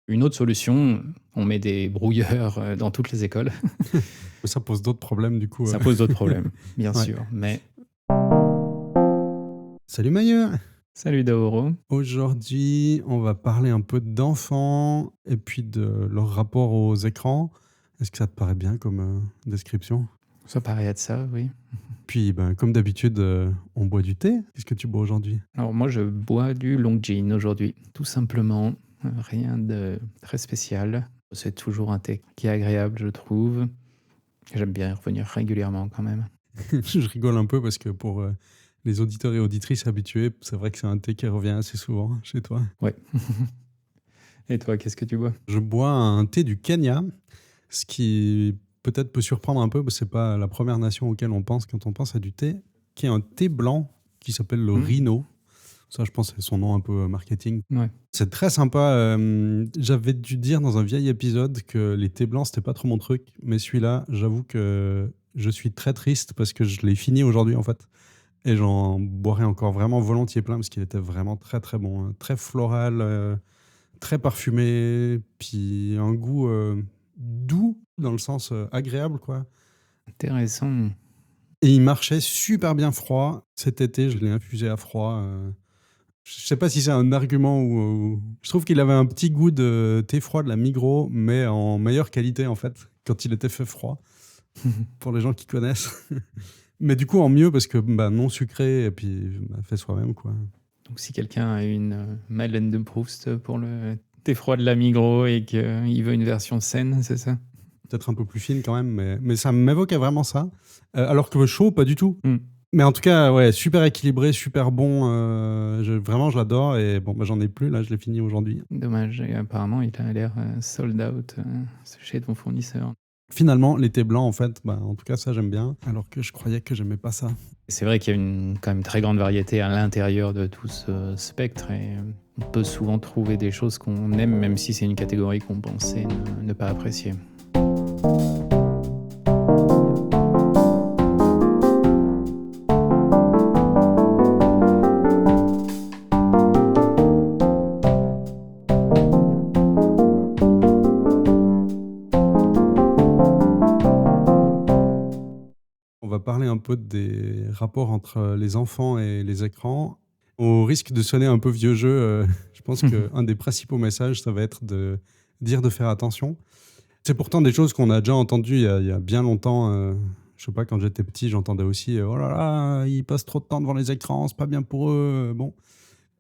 Une autre solution, on met des brouilleurs dans toutes les écoles. Ça pose d'autres problèmes du coup. Ça pose d'autres problèmes, bien Ouais. sûr. Mais Salut Mailleux. salut Daoro. Aujourd'hui, on va parler un peu d'enfants et puis de leur rapport aux écrans. Est-ce que ça te paraît bien comme description? Ça paraît être ça, oui. Puis, comme d'habitude, on boit du thé. Qu'est-ce que tu bois aujourd'hui? Alors moi, je bois du Longjin aujourd'hui, tout simplement. Rien de très spécial. C'est toujours un thé qui est agréable, je trouve. J'aime bien y revenir régulièrement quand même. Je rigole un peu parce que pour les auditeurs et auditrices habitués, c'est vrai que c'est un thé qui revient assez souvent chez toi. Ouais. Et toi, qu'est-ce que tu bois? Je bois un thé du Kenya, ce qui peut-être peut surprendre un peu, parce que c'est pas la première nation auquel on pense quand on pense à du thé, qui est un thé blanc qui s'appelle le Rhino. Ça, je pense, c'est son nom un peu marketing. Ouais. C'est très sympa. J'avais dû dire dans un vieil épisode que les thés blancs, c'était pas trop mon truc. Mais celui-là, j'avoue que je suis très triste parce que je l'ai fini aujourd'hui, en fait. Et j'en boirais encore vraiment volontiers plein parce qu'il était vraiment très, très bon. Très floral, très parfumé. Puis un goût doux, dans le sens agréable, quoi. Intéressant. Et il marchait super bien froid. Cet été, je l'ai infusé à froid. Je sais pas si c'est un argument ou je trouve qu'il avait un petit goût de thé froid de la Migros, mais en meilleure qualité en fait, quand il était fait froid, pour les gens qui connaissent. Mais du coup en mieux parce que non sucré et puis fait soi-même quoi. Donc si quelqu'un a une Madeleine de Proust pour le thé froid de la Migros et qu'il veut une version saine, c'est ça? Peut-être un peu plus fine quand même, mais ça m'évoquait vraiment ça. Alors que chaud, pas du tout. Mm. Mais en tout cas, ouais, super équilibré, super bon. Vraiment, je l'adore. Et bon, j'en ai plus, là, je l'ai fini aujourd'hui. Dommage, et apparemment il a l'air sold out chez ton fournisseur. Finalement, les thés blancs, en fait, en tout cas, ça, j'aime bien. Alors que je croyais que j'aimais pas ça. C'est vrai qu'il y a quand même très grande variété à l'intérieur de tout ce spectre et on peut souvent trouver des choses qu'on aime même si c'est une catégorie qu'on pensait ne pas apprécier. On va parler un peu des rapports entre les enfants et les écrans. Au risque de sonner un peu vieux jeu, je pense qu'un des principaux messages, ça va être de dire de faire attention. C'est pourtant des choses qu'on a déjà entendues il y a bien longtemps. Je sais pas, quand j'étais petit, j'entendais aussi oh là là, ils passent trop de temps devant les écrans, c'est pas bien pour eux. Bon.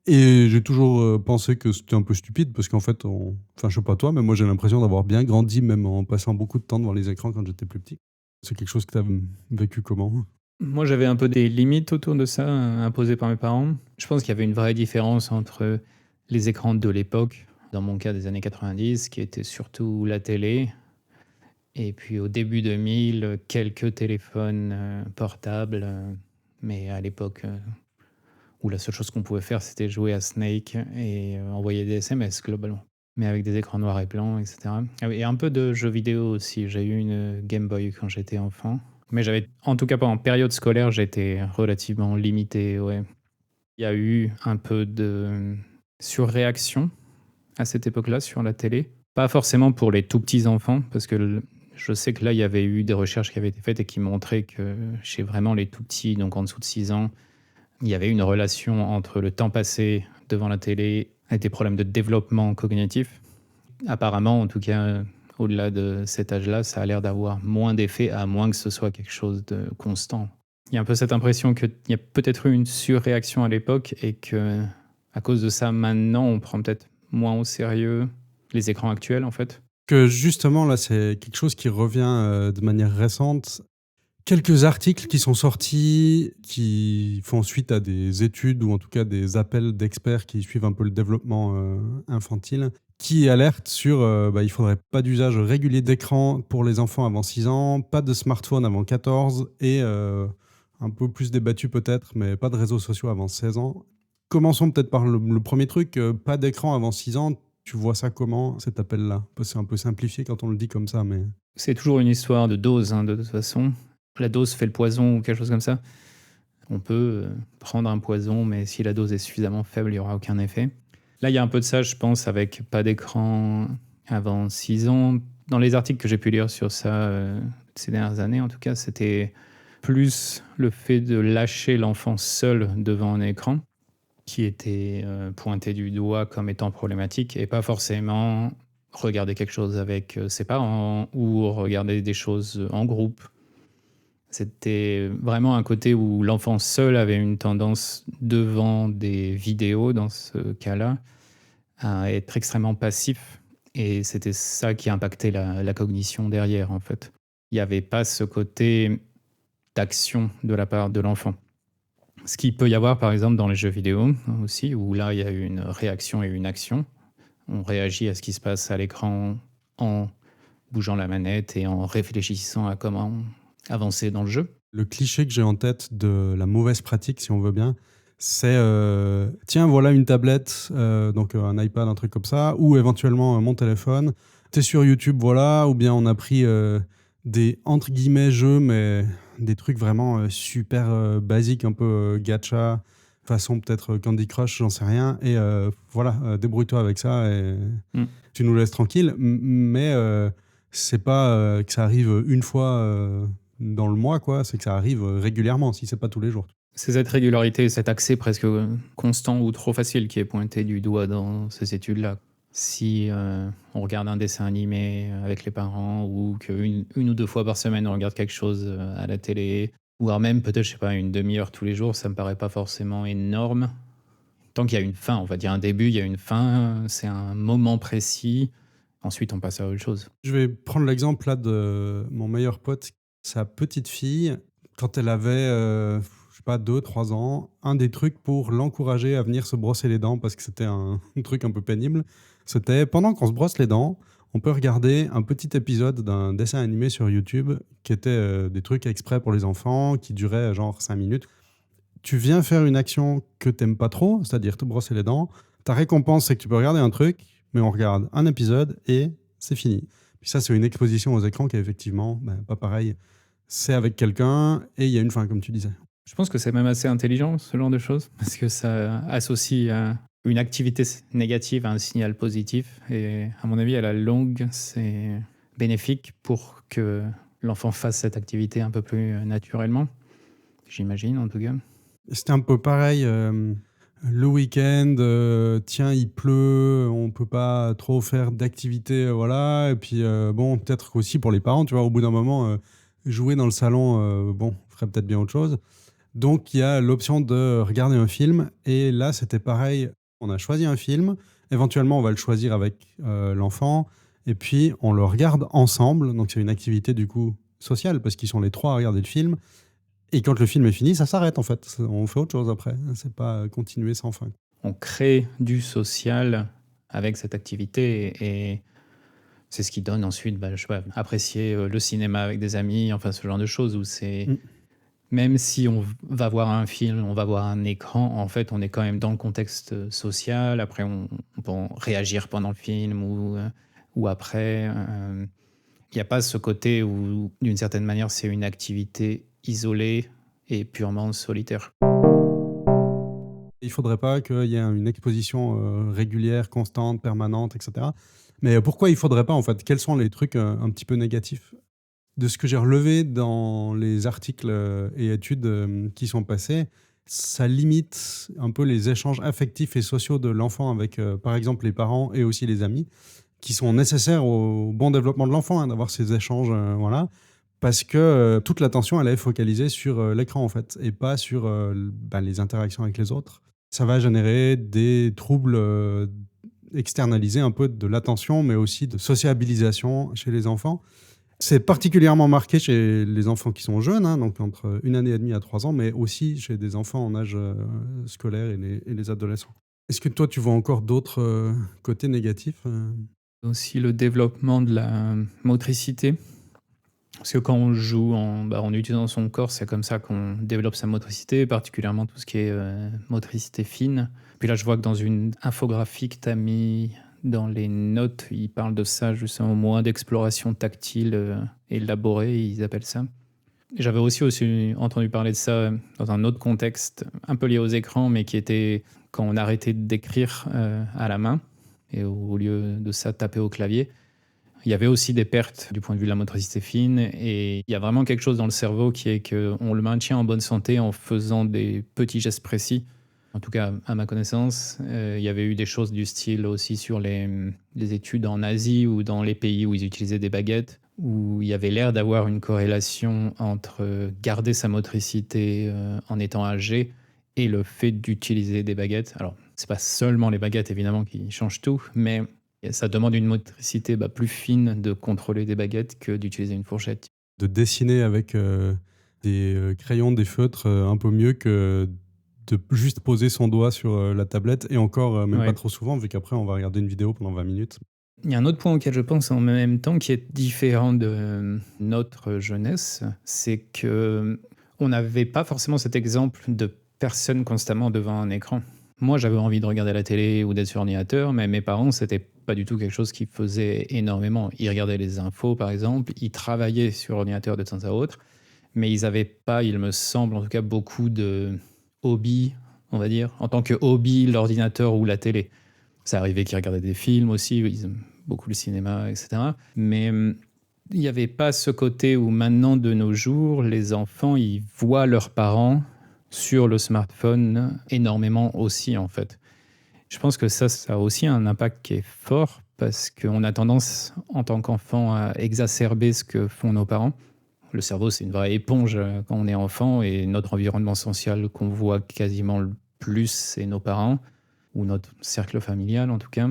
Et j'ai toujours pensé que c'était un peu stupide parce qu'en fait, enfin, je sais pas toi, mais moi j'ai l'impression d'avoir bien grandi, même en passant beaucoup de temps devant les écrans quand j'étais plus petit. C'est quelque chose que tu as vécu comment? Moi, j'avais un peu des limites autour de ça, imposées par mes parents. Je pense qu'il y avait une vraie différence entre les écrans de l'époque, dans mon cas des années 90, qui était surtout la télé, et puis au début 2000, quelques téléphones portables, mais à l'époque où la seule chose qu'on pouvait faire, c'était jouer à Snake et envoyer des SMS globalement, mais avec des écrans noirs et blancs, etc. Ah oui, et un peu de jeux vidéo aussi. J'ai eu une Game Boy quand j'étais enfant. Mais j'avais, en tout cas pas en période scolaire, j'étais relativement limité, ouais. Il y a eu un peu de surréaction à cette époque-là sur la télé. Pas forcément pour les tout petits enfants, parce que je sais que là, il y avait eu des recherches qui avaient été faites et qui montraient que chez vraiment les tout petits, donc en dessous de 6 ans, il y avait une relation entre le temps passé devant la télé et des problèmes de développement cognitif. Apparemment, en tout cas, au-delà de cet âge-là, ça a l'air d'avoir moins d'effet, à moins que ce soit quelque chose de constant. Il y a un peu cette impression qu'il y a peut-être eu une surréaction à l'époque et que, à cause de ça, maintenant, on prend peut-être moins au sérieux les écrans actuels, en fait. Que justement, là, c'est quelque chose qui revient de manière récente. Quelques articles qui sont sortis, qui font suite à des études ou en tout cas des appels d'experts qui suivent un peu le développement infantile, qui alertent sur il faudrait pas d'usage régulier d'écran pour les enfants avant 6 ans, pas de smartphone avant 14 et un peu plus débattu peut-être, mais pas de réseaux sociaux avant 16 ans. Commençons peut-être par le premier truc, pas d'écran avant 6 ans. Tu vois ça comment, cet appel-là? C'est un peu simplifié quand on le dit comme ça, mais... C'est toujours une histoire de dose, de toute façon. La dose fait le poison ou quelque chose comme ça. On peut prendre un poison, mais si la dose est suffisamment faible, il n'y aura aucun effet. Là, il y a un peu de ça, je pense, avec pas d'écran avant 6 ans. Dans les articles que j'ai pu lire sur ça ces dernières années, en tout cas, c'était plus le fait de lâcher l'enfant seul devant un écran qui était pointé du doigt comme étant problématique et pas forcément regarder quelque chose avec ses parents ou regarder des choses en groupe. C'était vraiment un côté où l'enfant seul avait une tendance devant des vidéos, dans ce cas-là, à être extrêmement passif. Et c'était ça qui impactait la cognition derrière, en fait. Il n'y avait pas ce côté d'action de la part de l'enfant. Ce qu'il peut y avoir, par exemple, dans les jeux vidéo aussi, où là, il y a une réaction et une action. On réagit à ce qui se passe à l'écran en bougeant la manette et en réfléchissant à comment avancer dans le jeu. Le cliché que j'ai en tête de la mauvaise pratique, si on veut bien, c'est tiens, voilà une tablette, donc un iPad, un truc comme ça, ou éventuellement mon téléphone. T'es sur YouTube, voilà, ou bien on a pris des entre guillemets jeux, mais des trucs vraiment super basiques, un peu gacha, façon peut-être Candy Crush, j'en sais rien, et voilà, débrouille-toi avec ça et tu nous laisses tranquille. Mais c'est pas que ça arrive une fois dans le mois, quoi, c'est que ça arrive régulièrement, si c'est pas tous les jours. C'est cette régularité, cet accès presque constant ou trop facile qui est pointé du doigt dans ces études-là. Si on regarde un dessin animé avec les parents ou qu'une ou deux fois par semaine on regarde quelque chose à la télé, ou alors même peut-être, je sais pas, une demi-heure tous les jours, ça me paraît pas forcément énorme. Tant qu'il y a une fin, on va dire un début, il y a une fin, c'est un moment précis, ensuite on passe à autre chose. Je vais prendre l'exemple là de mon meilleur pote, sa petite fille, quand elle avait, je sais pas, 2, 3 ans, un des trucs pour l'encourager à venir se brosser les dents, parce que c'était un truc un peu pénible, c'était pendant qu'on se brosse les dents, on peut regarder un petit épisode d'un dessin animé sur YouTube qui était des trucs exprès pour les enfants, qui durait genre 5 minutes. Tu viens faire une action que t'aimes pas trop, c'est-à-dire te brosser les dents. Ta récompense, c'est que tu peux regarder un truc, mais on regarde un épisode et c'est fini. Puis ça, c'est une exposition aux écrans qui est effectivement pas pareil. C'est avec quelqu'un et il y a une fin, comme tu disais. Je pense que c'est même assez intelligent, ce genre de choses, parce que ça associe une activité négative à un signal positif. Et à mon avis, à la longue, c'est bénéfique pour que l'enfant fasse cette activité un peu plus naturellement. J'imagine, en tout cas. C'était un peu pareil le week-end. Tiens, il pleut, on peut pas trop faire d'activités, voilà. Et puis bon, peut-être qu'aussi pour les parents, tu vois, au bout d'un moment, jouer dans le salon, bon, ferait peut-être bien autre chose. Donc il y a l'option de regarder un film. Et là, c'était pareil. On a choisi un film. Éventuellement, on va le choisir avec l'enfant. Et puis, on le regarde ensemble. Donc c'est une activité du coup sociale parce qu'ils sont les trois à regarder le film. Et quand le film est fini, ça s'arrête en fait. On fait autre chose après. C'est pas continuer sans fin. On crée du social avec cette activité et c'est ce qui donne ensuite, je sais pas, apprécier le cinéma avec des amis, enfin ce genre de choses où c'est... Même si on va voir un film, on va voir un écran, en fait, on est quand même dans le contexte social. Après, on peut réagir pendant le film ou après. Il n'y a pas ce côté où, d'une certaine manière, c'est une activité isolée et purement solitaire. Il faudrait pas qu'il y ait une exposition régulière, constante, permanente, etc. Mais pourquoi il faudrait pas en fait? Quels sont les trucs un petit peu négatifs? De ce que j'ai relevé dans les articles et études qui sont passés, ça limite un peu les échanges affectifs et sociaux de l'enfant avec, par exemple, les parents et aussi les amis, qui sont nécessaires au bon développement de l'enfant, hein, d'avoir ces échanges, voilà. Parce que toute l'attention, elle est focalisée sur l'écran, en fait, et pas sur les interactions avec les autres. Ça va générer des troubles externalisés un peu de l'attention, mais aussi de sociabilisation chez les enfants. C'est particulièrement marqué chez les enfants qui sont jeunes, hein, donc entre 1 année et demie à 3 ans, mais aussi chez des enfants en âge scolaire et les adolescents. Est-ce que toi, tu vois encore d'autres côtés négatifs Aussi le développement de la motricité. Parce que quand on joue en utilisant son corps, c'est comme ça qu'on développe sa motricité, particulièrement tout ce qui est motricité fine. Puis là, je vois que dans une infographie que tu as mis dans les notes, ils parlent de ça, justement, au moins d'exploration tactile élaborée, ils appellent ça. J'avais aussi entendu parler de ça dans un autre contexte, un peu lié aux écrans, mais qui était quand on arrêtait d'écrire à la main et au lieu de ça taper au clavier. Il y avait aussi des pertes du point de vue de la motricité fine et il y a vraiment quelque chose dans le cerveau qui est qu'on le maintient en bonne santé en faisant des petits gestes précis. En tout cas, à ma connaissance, il y avait eu des choses du style aussi sur les études en Asie ou dans les pays où ils utilisaient des baguettes, où il y avait l'air d'avoir une corrélation entre garder sa motricité en étant âgé et le fait d'utiliser des baguettes. Alors, c'est pas seulement les baguettes évidemment qui changent tout, mais ça demande une motricité plus fine de contrôler des baguettes que d'utiliser une fourchette. De dessiner avec des crayons, des feutres, un peu mieux que de juste poser son doigt sur la tablette, et encore même Ouais. pas trop souvent, vu qu'après on va regarder une vidéo pendant 20 minutes. Il y a un autre point auquel je pense en même temps qui est différent de notre jeunesse, c'est que on n'avait pas forcément cet exemple de personne constamment devant un écran. Moi, j'avais envie de regarder la télé ou d'être sur ordinateur, mais mes parents, c'était pas du tout quelque chose qu'ils faisaient énormément. Ils regardaient les infos, par exemple, ils travaillaient sur ordinateur de temps à autre, mais ils n'avaient pas, il me semble, en tout cas, beaucoup de hobbies, on va dire, en tant que hobby, l'ordinateur ou la télé. Ça arrivait qu'ils regardaient des films aussi, ils aiment beaucoup le cinéma, etc. Mais il n'y avait pas ce côté où maintenant, de nos jours, les enfants, ils voient leurs parents sur le smartphone énormément aussi, en fait. Je pense que ça a aussi un impact qui est fort parce qu'on a tendance, en tant qu'enfant, à exacerber ce que font nos parents. Le cerveau, c'est une vraie éponge quand on est enfant et notre environnement social qu'on voit quasiment le plus, c'est nos parents ou notre cercle familial en tout cas.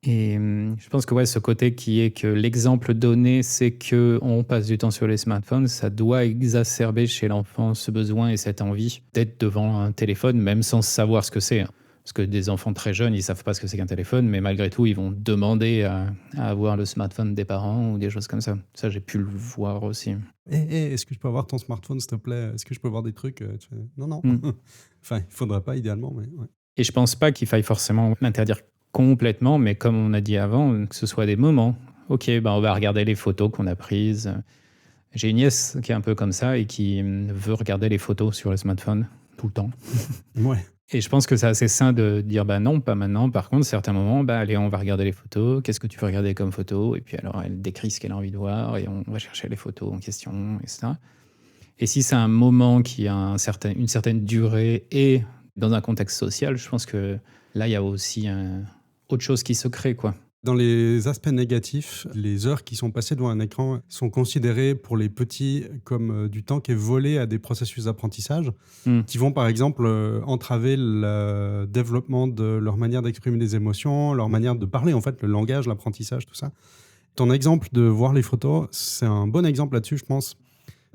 Et je pense que ce côté qui est que l'exemple donné, c'est qu'on passe du temps sur les smartphones, ça doit exacerber chez l'enfant ce besoin et cette envie d'être devant un téléphone, même sans savoir ce que c'est. Parce que des enfants très jeunes, ils ne savent pas ce que c'est qu'un téléphone, mais malgré tout, ils vont demander à avoir le smartphone des parents ou des choses comme ça. Ça, j'ai pu le voir aussi. Est-ce que je peux avoir ton smartphone, s'il te plaît? Est-ce que je peux voir des trucs? Tu fais, non, non. Enfin, il faudrait pas idéalement, mais ouais. Et je pense pas qu'il faille forcément l'interdire complètement, mais comme on a dit avant, que ce soit des moments. Ok, on va regarder les photos qu'on a prises. J'ai une nièce qui est un peu comme ça et qui veut regarder les photos sur le smartphone tout le temps. Ouais. Et je pense que c'est assez sain de dire non, pas maintenant. Par contre, certains moments, allez, on va regarder les photos. Qu'est-ce que tu veux regarder comme photo? Et puis alors, elle décrit ce qu'elle a envie de voir et on va chercher les photos en question, etc. Et si c'est un moment qui a une certaine durée et dans un contexte social, je pense que là, il y a aussi autre chose qui se crée, quoi. Dans les aspects négatifs, les heures qui sont passées devant un écran sont considérées pour les petits comme du temps qui est volé à des processus d'apprentissage qui vont par exemple entraver le développement de leur manière d'exprimer les émotions, leur manière de parler, en fait, le langage, l'apprentissage, tout ça. Ton exemple de voir les photos, c'est un bon exemple là-dessus, je pense.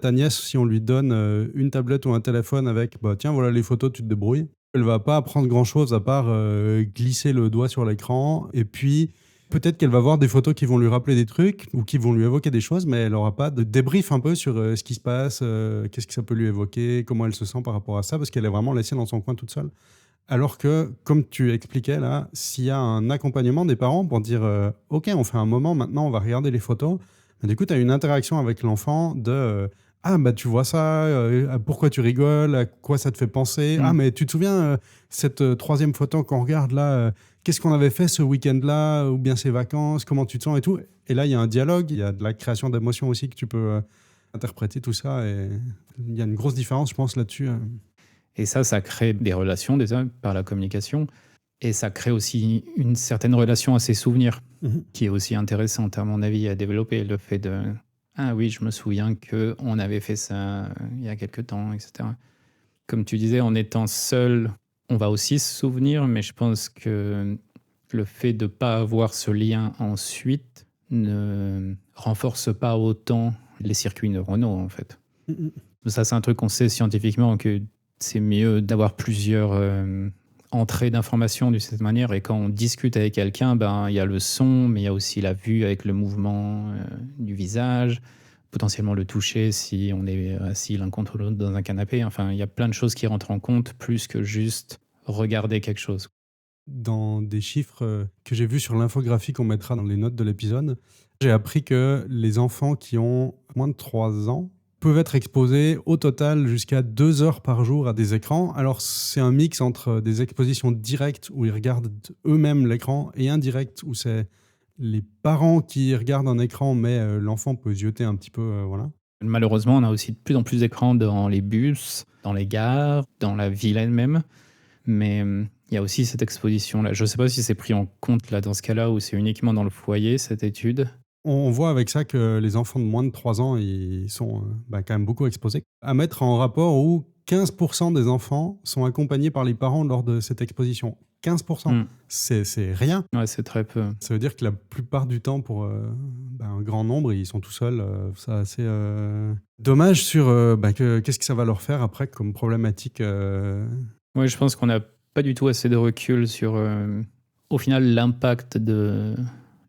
Ta nièce, si on lui donne une tablette ou un téléphone avec tiens, voilà les photos, tu te débrouilles, elle va pas apprendre grand-chose à part glisser le doigt sur l'écran, et puis peut-être qu'elle va voir des photos qui vont lui rappeler des trucs ou qui vont lui évoquer des choses, mais elle n'aura pas de débrief un peu sur ce qui se passe, qu'est-ce que ça peut lui évoquer, comment elle se sent par rapport à ça, parce qu'elle est vraiment laissée dans son coin toute seule. Alors que, comme tu expliquais là, s'il y a un accompagnement des parents pour dire ok, on fait un moment, maintenant on va regarder les photos, du coup tu as une interaction avec l'enfant de tu vois ça, pourquoi tu rigoles, à quoi ça te fait penser, mais tu te souviens cette troisième photo qu'on regarde là, qu'est-ce qu'on avait fait ce week-end-là, ou bien ces vacances, comment tu te sens et tout. Et là, il y a un dialogue, il y a de la création d'émotions aussi que tu peux interpréter tout ça. Et il y a une grosse différence, je pense, là-dessus. Et ça crée des relations déjà par la communication. Et ça crée aussi une certaine relation à ses souvenirs, qui est aussi intéressante, à mon avis, à développer. Le fait de ah oui, je me souviens qu'on avait fait ça il y a quelque temps, etc. Comme tu disais, en étant seul, on va aussi se souvenir, mais je pense que le fait de ne pas avoir ce lien ensuite ne renforce pas autant les circuits neuronaux, en fait. Ça, c'est un truc qu'on sait scientifiquement, que c'est mieux d'avoir plusieurs entrées d'informations de cette manière. Et quand on discute avec quelqu'un, il y a le son, mais il y a aussi la vue avec le mouvement du visage, potentiellement le toucher si on est assis l'un contre l'autre dans un canapé. Enfin, il y a plein de choses qui rentrent en compte, plus que juste regarder quelque chose. Dans des chiffres que j'ai vus sur l'infographie qu'on mettra dans les notes de l'épisode, j'ai appris que les enfants qui ont moins de 3 ans peuvent être exposés au total jusqu'à 2 heures par jour à des écrans. Alors, c'est un mix entre des expositions directes où ils regardent eux-mêmes l'écran et indirectes où c'est les parents qui regardent un écran, mais l'enfant peut zioter un petit peu, voilà. Malheureusement, on a aussi de plus en plus d'écrans dans les bus, dans les gares, dans la ville elle-même. Mais il y a aussi cette exposition-là. Je ne sais pas si c'est pris en compte là, dans ce cas-là, ou c'est uniquement dans le foyer, cette étude. On voit avec ça que les enfants de moins de 3 ans, ils sont quand même beaucoup exposés. À mettre en rapport où 15% des enfants sont accompagnés par les parents lors de cette exposition. 15%, Hmm. c'est rien. Ouais, c'est très peu. Ça veut dire que la plupart du temps, pour un grand nombre, ils sont tout seuls. C'est assez dommage sur qu'est-ce que ça va leur faire après comme problématique. Ouais, je pense qu'on n'a pas du tout assez de recul sur, au final, l'impact de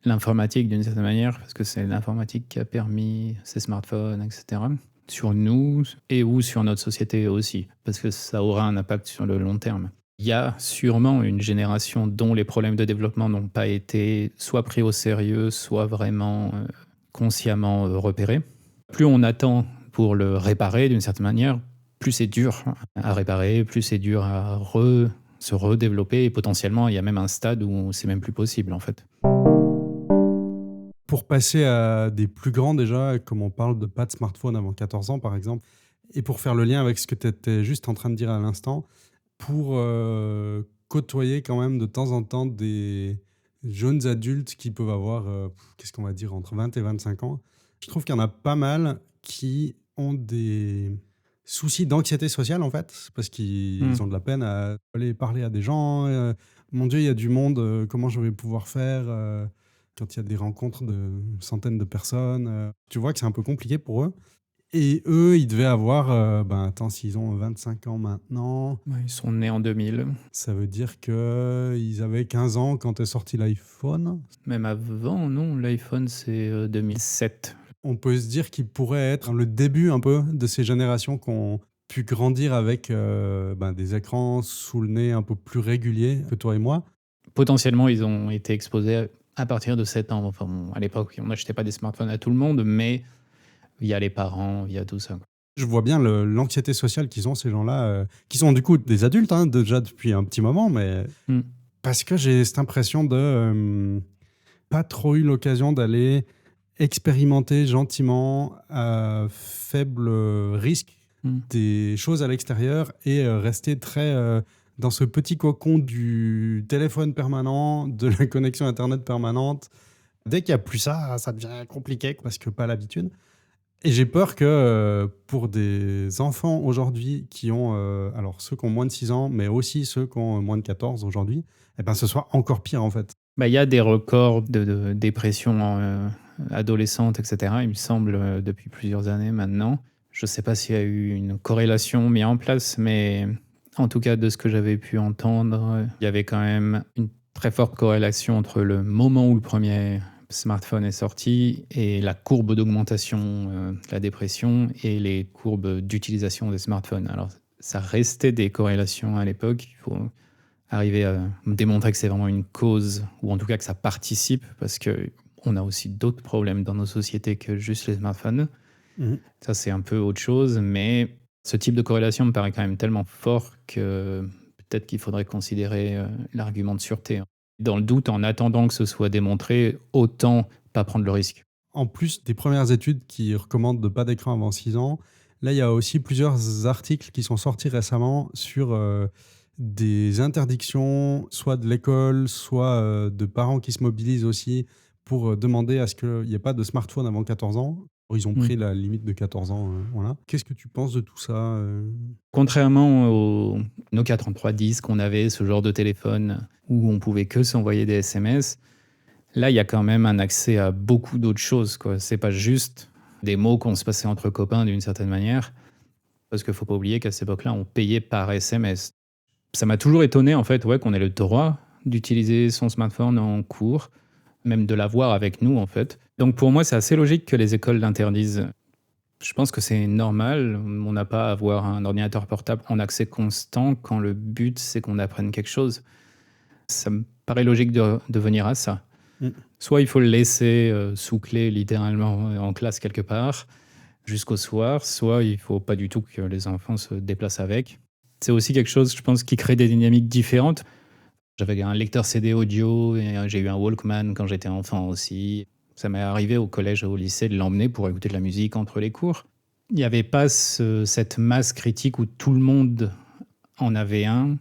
l'informatique d'une certaine manière, parce que c'est l'informatique qui a permis ces smartphones, etc., sur nous et ou sur notre société aussi, parce que ça aura un impact sur le long terme. Il y a sûrement une génération dont les problèmes de développement n'ont pas été soit pris au sérieux, soit vraiment consciemment repérés. Plus on attend pour le réparer d'une certaine manière, plus c'est dur à réparer, plus c'est dur à se redévelopper, et potentiellement il y a même un stade où c'est même plus possible en fait. Pour passer à des plus grands déjà, comme on parle de pas de smartphone avant 14 ans par exemple, et pour faire le lien avec ce que tu étais juste en train de dire à l'instant, pour côtoyer quand même de temps en temps des jeunes adultes qui peuvent avoir, qu'est-ce qu'on va dire, entre 20 et 25 ans, je trouve qu'il y en a pas mal qui ont des soucis d'anxiété sociale en fait, parce qu'ils ont de la peine à aller parler à des gens. Mon Dieu, il y a du monde, comment je vais pouvoir faire quand il y a des rencontres de centaines de personnes. Tu vois que c'est un peu compliqué pour eux. Et eux, ils devaient avoir, attends, s'ils ont 25 ans maintenant, Ouais, ils sont nés en 2000, ça veut dire qu'ils avaient 15 ans quand est sorti l'iPhone. même avant, non, l'iPhone c'est 2007. On peut se dire qu'ils pourraient être le début un peu de ces générations qui ont pu grandir avec des écrans sous le nez un peu plus réguliers que toi et moi. Potentiellement ils ont été exposés à partir de 7 ans. Enfin, bon, à l'époque on n'achetait pas des smartphones à tout le monde, mais via les parents, via tout ça. Je vois bien l'anxiété sociale qu'ils ont, ces gens-là, qui sont du coup des adultes déjà depuis un petit moment, mais parce que j'ai cette impression de pas trop eu l'occasion d'aller expérimenter gentiment à faible risque des choses à l'extérieur et rester très dans ce petit cocon du téléphone permanent, de la connexion Internet permanente. Dès qu'il n'y a plus ça, ça devient compliqué parce que pas l'habitude. Et j'ai peur que pour des enfants aujourd'hui qui ont, alors ceux qui ont moins de 6 ans, mais aussi ceux qui ont moins de 14 aujourd'hui, ce soit encore pire en fait. Il y a des records de dépression adolescente, etc., il me semble, depuis plusieurs années maintenant. Je ne sais pas s'il y a eu une corrélation mise en place, mais en tout cas, de ce que j'avais pu entendre, il y avait quand même une très forte corrélation entre le moment où le premier smartphone est sorti et la courbe d'augmentation de la dépression et les courbes d'utilisation des smartphones. Alors, ça restait des corrélations à l'époque. Il faut arriver à démontrer que c'est vraiment une cause, ou en tout cas que ça participe, parce qu'on a aussi d'autres problèmes dans nos sociétés que juste les smartphones. Ça, c'est un peu autre chose, mais ce type de corrélation me paraît quand même tellement fort que peut-être qu'il faudrait considérer l'argument de sûreté. Dans le doute, en attendant que ce soit démontré, autant pas prendre le risque. En plus des premières études qui recommandent de pas d'écran avant 6 ans, là, il y a aussi plusieurs articles qui sont sortis récemment sur des interdictions, soit de l'école, soit de parents qui se mobilisent aussi pour demander à ce qu'il n'y ait pas de smartphone avant 14 ans. Ils ont pris la limite de 14 ans. Voilà. Qu'est-ce que tu penses de tout ça Contrairement au Nokia 3310 qu'on avait, ce genre de téléphone où on pouvait que s'envoyer des SMS, là, il y a quand même un accès à beaucoup d'autres choses, quoi. C'est pas juste des mots qu'on se passait entre copains d'une certaine manière, parce qu'il faut pas oublier qu'à cette époque-là, on payait par SMS. Ça m'a toujours étonné, en fait, qu'on ait le droit d'utiliser son smartphone en cours, même de l'avoir avec nous, en fait. Donc pour moi, c'est assez logique que les écoles l'interdisent. Je pense que c'est normal. On n'a pas à avoir un ordinateur portable en accès constant quand le but, c'est qu'on apprenne quelque chose. Ça me paraît logique de venir à ça. Soit il faut le laisser sous clé, littéralement, en classe quelque part. jusqu'au soir, soit il faut pas du tout que les enfants se déplacent avec. C'est aussi quelque chose, je pense, qui crée des dynamiques différentes. J'avais un lecteur CD audio et j'ai eu un Walkman quand j'étais enfant aussi. Ça m'est arrivé au collège et au lycée de l'emmener pour écouter de la musique entre les cours. Il n'y avait pas cette masse critique où tout le monde en avait un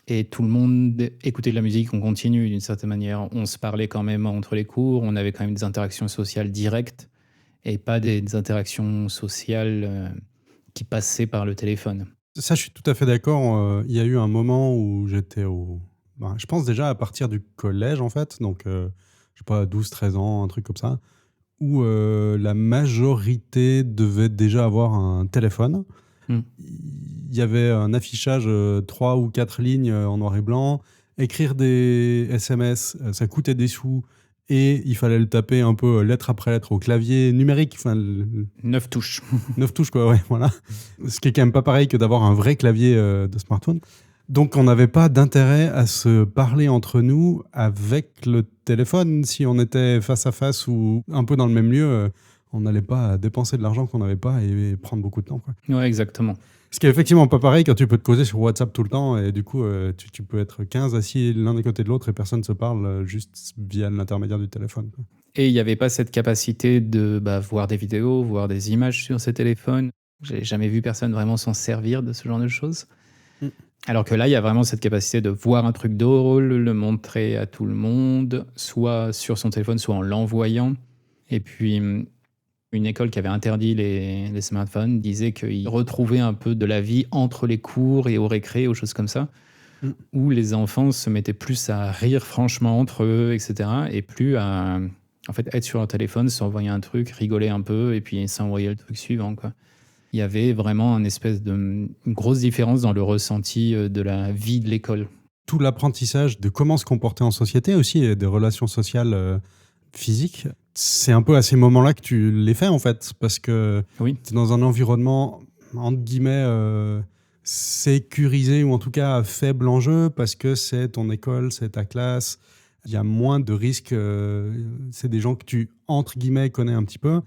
et tout le monde écoutait de la musique en continu d'une certaine manière. On se parlait quand même entre les cours, on avait quand même des interactions sociales directes et pas des interactions sociales qui passaient par le téléphone. Ça, je suis tout à fait d'accord. Il y a eu un moment où j'étais je pense déjà à partir du collège, en fait, donc je sais pas, 12-13 ans, un truc comme ça, où la majorité devait déjà avoir un téléphone. Mm. Il y avait un affichage 3 ou 4 lignes en noir et blanc. Écrire des SMS, ça coûtait des sous et il fallait le taper un peu lettre après lettre au clavier numérique. Enfin, 9 touches. 9 touches, quoi, ouais, voilà. Ce qui est quand même pas pareil que d'avoir un vrai clavier de smartphone. Donc, on n'avait pas d'intérêt à se parler entre nous avec le téléphone. Si on était face à face ou un peu dans le même lieu, on n'allait pas dépenser de l'argent qu'on n'avait pas et prendre beaucoup de temps, quoi. Ouais, exactement. Ce qui est effectivement pas pareil quand tu peux te causer sur WhatsApp tout le temps et du coup, tu peux être 15 assis l'un des côtés de l'autre et personne ne se parle juste via l'intermédiaire du téléphone, quoi. Et il n'y avait pas cette capacité de voir des vidéos, voir des images sur ces téléphones. J'ai jamais vu personne vraiment s'en servir de ce genre de choses. Mm. Alors que là, il y a vraiment cette capacité de voir un truc drôle, le montrer à tout le monde, soit sur son téléphone, soit en l'envoyant. Et puis, une école qui avait interdit les smartphones disait qu'ils retrouvaient un peu de la vie entre les cours et au récré, aux choses comme ça, Mm. où les enfants se mettaient plus à rire franchement entre eux, etc. Et plus à en fait, être sur leur téléphone, s'envoyer un truc, rigoler un peu et puis s'envoyer le truc suivant, quoi. Il y avait vraiment une grosse différence dans le ressenti de la vie de l'école. Tout l'apprentissage de comment se comporter en société aussi et des relations sociales physiques, c'est un peu à ces moments-là que tu les fais, en fait, parce que Oui. tu es dans un environnement, entre guillemets, sécurisé ou en tout cas à faible enjeu parce que c'est ton école, c'est ta classe. Il y a moins de risques. C'est des gens que tu, entre guillemets, connais un petit peu.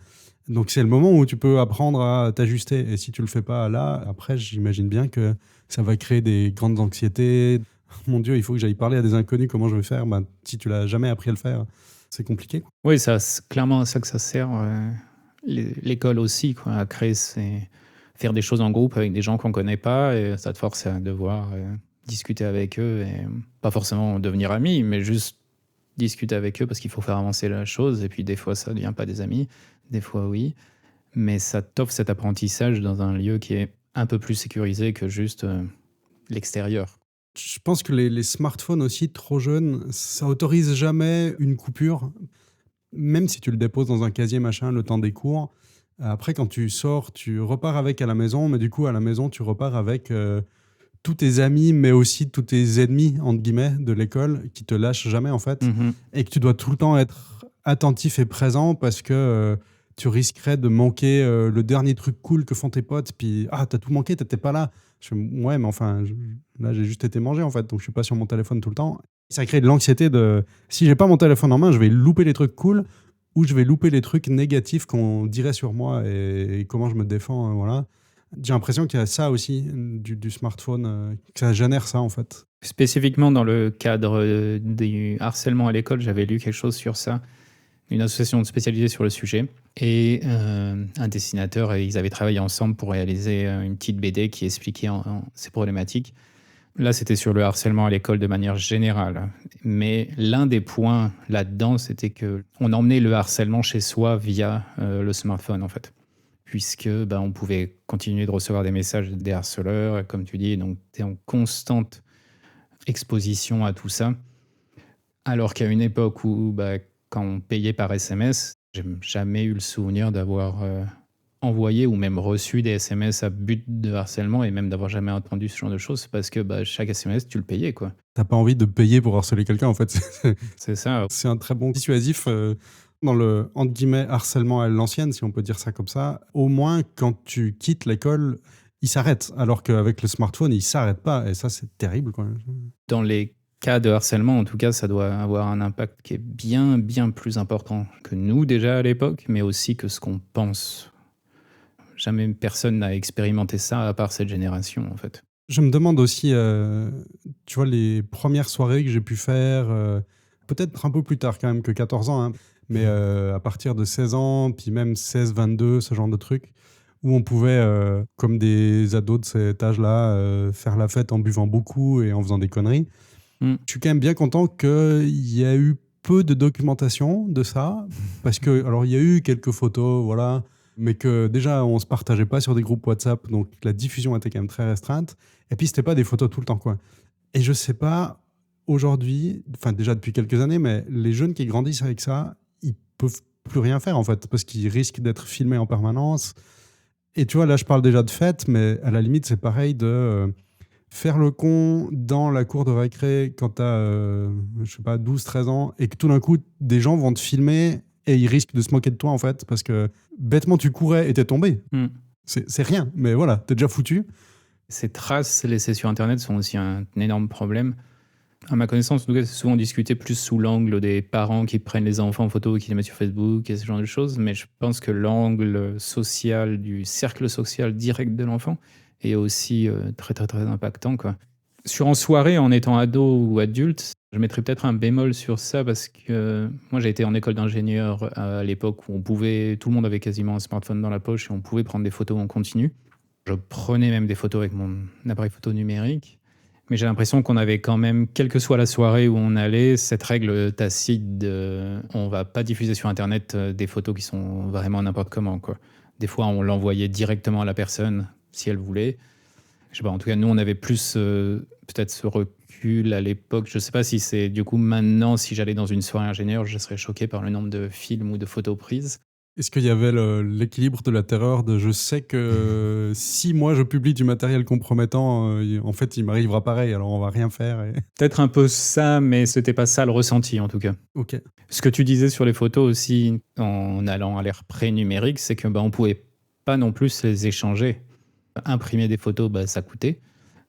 Donc, c'est le moment où tu peux apprendre à t'ajuster. Et si tu le fais pas là, après, j'imagine bien que ça va créer des grandes anxiétés. Mon Dieu, il faut que j'aille parler à des inconnus. Comment je vais faire? Si tu l'as jamais appris à le faire, c'est compliqué. Oui, c'est clairement à ça que ça sert. L'école aussi, quoi, à faire des choses en groupe avec des gens qu'on connaît pas. Et ça te force à devoir discuter avec eux. Et pas forcément devenir amis, mais juste discuter avec eux parce qu'il faut faire avancer la chose. Et puis des fois, ça ne devient pas des amis. Des fois, oui. Mais ça t'offre cet apprentissage dans un lieu qui est un peu plus sécurisé que juste l'extérieur. Je pense que les smartphones aussi, trop jeunes, ça autorise jamais une coupure. Même si tu le déposes dans un casier, machin, le temps des cours. Après, quand tu sors, tu repars avec à la maison. Mais du coup, à la maison, tu repars avec tous tes amis, mais aussi tous tes ennemis, entre guillemets, de l'école, qui te lâchent jamais, en fait. Mhm. Et que tu dois tout le temps être attentif et présent parce que tu risquerais de manquer le dernier truc cool que font tes potes. Puis, t'as tout manqué, t'étais pas là. Ouais, mais enfin, là, j'ai juste été manger, en fait. Donc, je suis pas sur mon téléphone tout le temps. Ça crée de l'anxiété de... Si j'ai pas mon téléphone en main, je vais louper les trucs cool ou je vais louper les trucs négatifs qu'on dirait sur moi et comment je me défends, voilà. J'ai l'impression qu'il y a ça aussi, du smartphone, que ça génère ça, en fait. Spécifiquement dans le cadre du harcèlement à l'école, j'avais lu quelque chose sur ça, une association spécialisée sur le sujet, et un dessinateur, et ils avaient travaillé ensemble pour réaliser une petite BD qui expliquait ces problématiques. Là, c'était sur le harcèlement à l'école de manière générale. Mais l'un des points là-dedans, c'était qu'on emmenait le harcèlement chez soi via le smartphone, en fait. Puisque on pouvait continuer de recevoir des messages des harceleurs, comme tu dis, donc tu es en constante exposition à tout ça. Alors qu'à une époque où, quand on payait par SMS, j'ai jamais eu le souvenir d'avoir envoyé ou même reçu des SMS à but de harcèlement et même d'avoir jamais entendu ce genre de choses parce que chaque SMS, tu le payais, quoi. T'as pas envie de payer pour harceler quelqu'un, en fait. C'est ça. C'est un très bon dissuasif dans le, entre guillemets, harcèlement à l'ancienne, si on peut dire ça comme ça. Au moins, quand tu quittes l'école, il s'arrête. Alors qu'avec le smartphone, il s'arrête pas. Et ça, c'est terrible, quand même. Dans les cas de harcèlement, en tout cas, ça doit avoir un impact qui est bien, bien plus important que nous déjà à l'époque, mais aussi que ce qu'on pense. Jamais personne n'a expérimenté ça à part cette génération, en fait. Je me demande aussi, tu vois, les premières soirées que j'ai pu faire, peut-être un peu plus tard quand même que 14 ans, hein, mais à partir de 16 ans, puis même 16-22, ce genre de trucs, où on pouvait, comme des ados de cet âge-là, faire la fête en buvant beaucoup et en faisant des conneries. Mmh. Je suis quand même bien content qu'il y a eu peu de documentation de ça, parce que, alors il y a eu quelques photos, voilà, mais que déjà on se partageait pas sur des groupes WhatsApp, donc la diffusion était quand même très restreinte. Et puis c'était pas des photos tout le temps, quoi. Et je sais pas, aujourd'hui, enfin déjà depuis quelques années, mais les jeunes qui grandissent avec ça, ils peuvent plus rien faire en fait, parce qu'ils risquent d'être filmés en permanence. Et tu vois, là je parle déjà de fête, mais à la limite c'est pareil de faire le con dans la cour de récré quand t'as, je sais pas, 12-13 ans, et que tout d'un coup, des gens vont te filmer et ils risquent de se moquer de toi, en fait, parce que bêtement, tu courais et t'es tombé. Mmh. C'est rien, mais voilà, t'es déjà foutu. Ces traces laissées sur Internet sont aussi un énorme problème. À ma connaissance, en tout cas, c'est souvent discuté plus sous l'angle des parents qui prennent les enfants en photo et qui les mettent sur Facebook et ce genre de choses, mais je pense que l'angle social du cercle social direct de l'enfant est aussi très très très impactant, quoi. Sur en soirée, en étant ado ou adulte, je mettrais peut-être un bémol sur ça parce que moi j'ai été en école d'ingénieur à l'époque où tout le monde avait quasiment un smartphone dans la poche et on pouvait prendre des photos en continu. Je prenais même des photos avec mon appareil photo numérique. Mais j'ai l'impression qu'on avait quand même, quelle que soit la soirée où on allait, cette règle tacite de on va pas diffuser sur Internet des photos qui sont vraiment n'importe comment, quoi. Des fois, on l'envoyait directement à la personne si elle voulait. Je sais pas, en tout cas, nous, on avait plus peut-être ce recul à l'époque. Je sais pas si c'est du coup maintenant, si j'allais dans une soirée ingénieur, je serais choqué par le nombre de films ou de photos prises. Est-ce qu'il y avait l'équilibre de la terreur de je sais que si moi je publie du matériel compromettant, en fait il m'arrivera pareil, alors on va rien faire. Peut-être un peu ça, mais c'était pas ça le ressenti en tout cas. Ok. Ce que tu disais sur les photos aussi, en allant à l'ère pré-numérique, c'est que on pouvait pas non plus les échanger. Imprimer des photos, ça coûtait.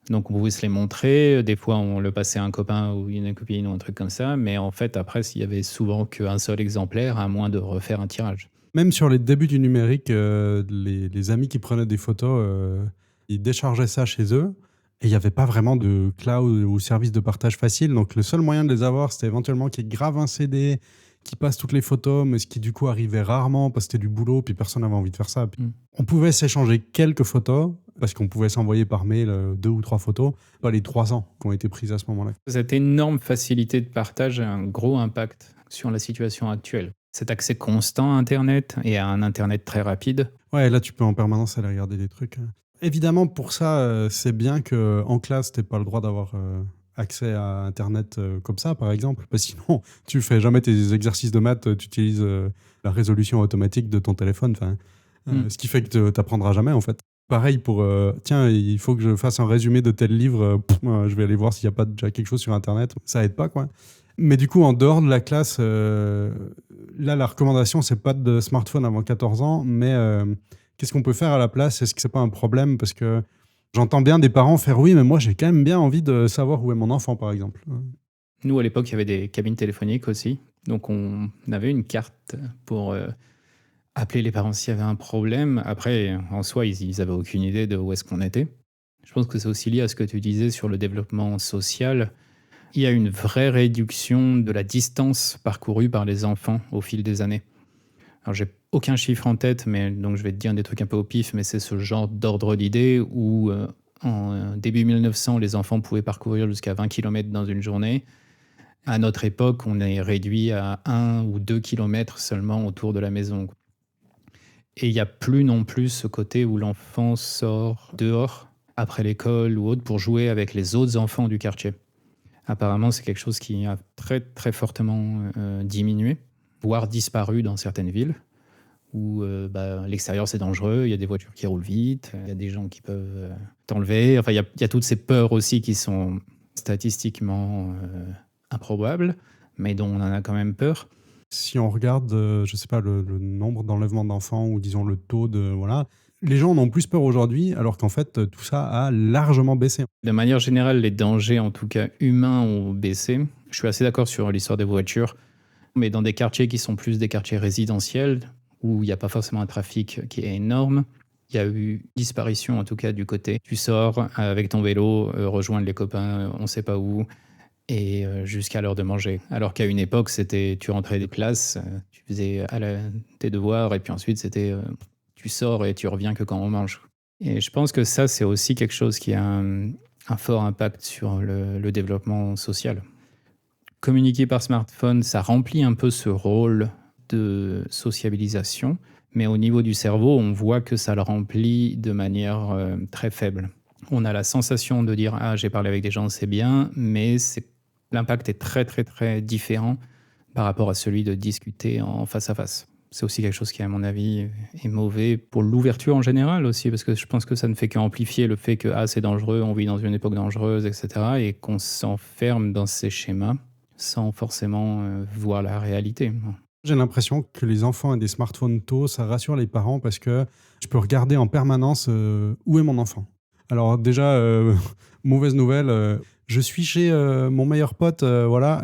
Donc on pouvait se les montrer. Des fois, on le passait à un copain ou une copine ou un truc comme ça. Mais en fait, après, il y avait souvent qu'un seul exemplaire, à moins de refaire un tirage. Même sur les débuts du numérique, les amis qui prenaient des photos, ils déchargeaient ça chez eux. Et il n'y avait pas vraiment de cloud ou service de partage facile. Donc le seul moyen de les avoir, c'était éventuellement qu'ils gravent un CD, qui passe toutes les photos, mais ce qui du coup arrivait rarement parce que c'était du boulot, puis personne n'avait envie de faire ça. On pouvait s'échanger quelques photos, parce qu'on pouvait s'envoyer par mail 2 ou 3 photos, pas les 300 qui ont été prises à ce moment-là. Cette énorme facilité de partage a un gros impact sur la situation actuelle. Cet accès constant à Internet et à un Internet très rapide. Ouais, là, tu peux en permanence aller regarder des trucs. Évidemment, pour ça, c'est bien qu'en classe, tu n'aies pas le droit d'avoir accès à Internet comme ça, par exemple. Parce que sinon, tu fais jamais tes exercices de maths, tu utilises la résolution automatique de ton téléphone. Ce qui fait que tu n'apprendras jamais, en fait. Pareil pour, tiens, il faut que je fasse un résumé de tel livre, je vais aller voir s'il n'y a pas déjà quelque chose sur Internet. Ça aide pas, quoi. Mais du coup, en dehors de la classe, là, la recommandation, c'est pas de smartphone avant 14 ans, mais qu'est-ce qu'on peut faire à la place? Est-ce que c'est pas un problème? Parce que j'entends bien des parents faire oui, mais moi, j'ai quand même bien envie de savoir où est mon enfant, par exemple. Nous, à l'époque, il y avait des cabines téléphoniques aussi. Donc, on avait une carte pour appeler les parents s'il y avait un problème. Après, en soi, ils avaient aucune idée de où est-ce qu'on était. Je pense que c'est aussi lié à ce que tu disais sur le développement social. Il y a une vraie réduction de la distance parcourue par les enfants au fil des années. Alors, j'ai aucun chiffre en tête, mais donc je vais te dire des trucs un peu au pif, mais c'est ce genre d'ordre d'idée où en début 1900, les enfants pouvaient parcourir jusqu'à 20 km dans une journée. À notre époque, on est réduit à 1 ou 2 km seulement autour de la maison. Et il n'y a plus non plus ce côté où l'enfant sort dehors après l'école ou autre pour jouer avec les autres enfants du quartier. Apparemment, c'est quelque chose qui a très très fortement diminué, voire disparu dans certaines villes, où l'extérieur c'est dangereux, il y a des voitures qui roulent vite, il y a des gens qui peuvent t'enlever. Enfin, il y a toutes ces peurs aussi qui sont statistiquement improbables, mais dont on en a quand même peur. Si on regarde, je sais pas, le nombre d'enlèvements d'enfants ou disons le taux de... Voilà, les gens en ont plus peur aujourd'hui, alors qu'en fait, tout ça a largement baissé. De manière générale, les dangers, en tout cas humains, ont baissé. Je suis assez d'accord sur l'histoire des voitures, mais dans des quartiers qui sont plus des quartiers résidentiels, où il n'y a pas forcément un trafic qui est énorme, il y a eu disparition, en tout cas, du côté. Tu sors avec ton vélo, rejoindre les copains, on ne sait pas où, et jusqu'à l'heure de manger. Alors qu'à une époque, c'était tu rentrais des classes, tu faisais tes devoirs, et puis ensuite, c'était tu sors et tu reviens que quand on mange. Et je pense que ça, c'est aussi quelque chose qui a un fort impact sur le développement social. Communiquer par smartphone, ça remplit un peu ce rôle de sociabilisation, mais au niveau du cerveau, on voit que ça le remplit de manière très faible. On a la sensation de dire ah, j'ai parlé avec des gens, c'est bien, mais l'impact est très très très différent par rapport à celui de discuter en face à face. C'est aussi quelque chose qui, à mon avis, est mauvais pour l'ouverture en général aussi, parce que je pense que ça ne fait qu'amplifier le fait que ah, c'est dangereux, on vit dans une époque dangereuse, etc., et qu'on s'enferme dans ces schémas sans forcément voir la réalité. J'ai l'impression que les enfants aient des smartphones tôt, ça rassure les parents parce que je peux regarder en permanence où est mon enfant. Alors déjà, mauvaise nouvelle, je suis chez mon meilleur pote, voilà,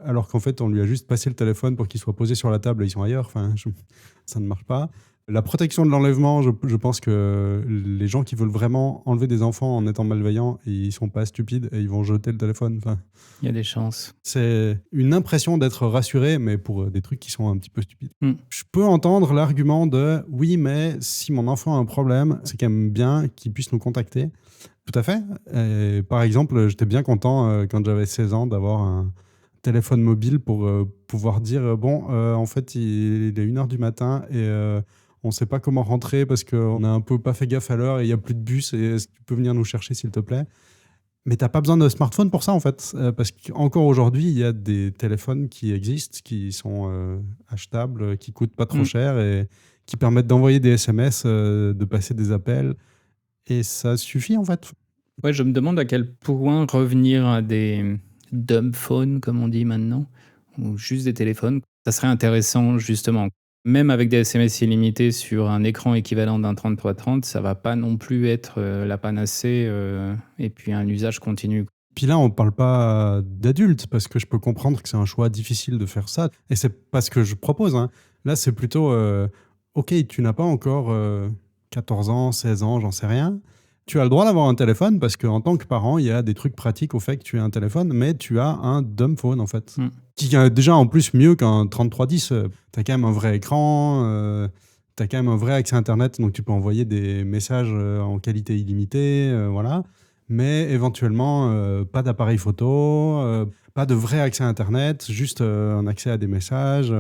alors qu'en fait, on lui a juste passé le téléphone pour qu'il soit posé sur la table et ils sont ailleurs. Enfin, ça ne marche pas. La protection de l'enlèvement, je pense que les gens qui veulent vraiment enlever des enfants en étant malveillants, ils sont pas stupides et ils vont jeter le téléphone. Enfin, il y a des chances. c'est une impression d'être rassuré, mais pour des trucs qui sont un petit peu stupides. Mm. Je peux entendre l'argument de oui, mais si mon enfant a un problème, c'est quand même bien qu'il puisse nous contacter. Tout à fait. Et par exemple, j'étais bien content quand j'avais 16 ans d'avoir un téléphone mobile pour pouvoir dire bon, en fait, il est 1h du matin et on ne sait pas comment rentrer parce qu'on n'a un peu pas fait gaffe à l'heure et il n'y a plus de bus. Et est-ce que tu peux venir nous chercher, s'il te plaît? Mais tu n'as pas besoin de smartphone pour ça, en fait. Parce qu'encore aujourd'hui, il y a des téléphones qui existent, qui sont achetables, qui coûtent pas trop cher et qui permettent d'envoyer des SMS, de passer des appels. Et ça suffit, en fait. Ouais, je me demande à quel point revenir à des dumb phones, comme on dit maintenant, ou juste des téléphones, ça serait intéressant, justement. Même avec des SMS illimités sur un écran équivalent d'un 3330, ça va pas non plus être la panacée et puis un usage continu. Puis là, on ne parle pas d'adultes, parce que je peux comprendre que c'est un choix difficile de faire ça. Et c'est pas ce que je propose. Hein. Là, c'est plutôt, OK, tu n'as pas encore 14 ans, 16 ans, j'en sais rien. Tu as le droit d'avoir un téléphone, parce qu'en tant que parent, il y a des trucs pratiques au fait que tu aies un téléphone, mais tu as un dumb phone, en fait. Qui est déjà en plus mieux qu'un 3310. Tu as quand même un vrai écran, tu as quand même un vrai accès Internet, donc tu peux envoyer des messages en qualité illimitée, voilà. Mais éventuellement, pas d'appareil photo, pas de vrai accès Internet, juste un accès à des messages.